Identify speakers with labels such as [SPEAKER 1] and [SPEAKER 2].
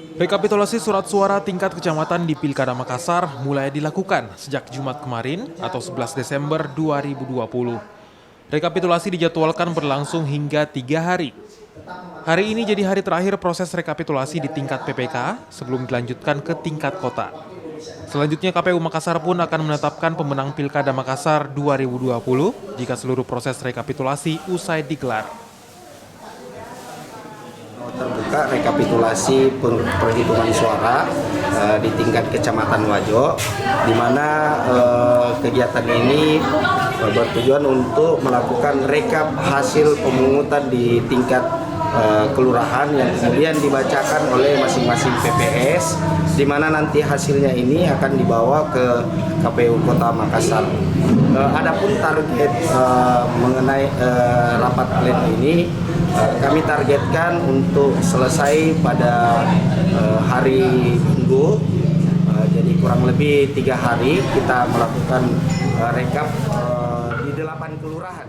[SPEAKER 1] Rekapitulasi surat suara tingkat kecamatan di Pilkada Makassar mulai dilakukan sejak Jumat kemarin atau 11 Desember 2020. Rekapitulasi dijadwalkan berlangsung hingga 3 hari. Hari ini jadi hari terakhir proses rekapitulasi di tingkat PPK sebelum dilanjutkan ke tingkat kota. Selanjutnya KPU Makassar pun akan menetapkan pemenang Pilkada Makassar 2020 jika seluruh proses rekapitulasi usai digelar.
[SPEAKER 2] Terbuka rekapitulasi perhitungan suara di tingkat Kecamatan Wajo, di mana kegiatan ini bertujuan untuk melakukan rekap hasil pemungutan di tingkat kelurahan yang kemudian dibacakan oleh masing-masing PPS, di mana nanti hasilnya ini akan dibawa ke KPU Kota Makassar. Adapun target mengenai rapat pleno ini, kami targetkan untuk selesai pada hari Minggu, jadi kurang lebih 3 hari kita melakukan rekap di 8 kelurahan.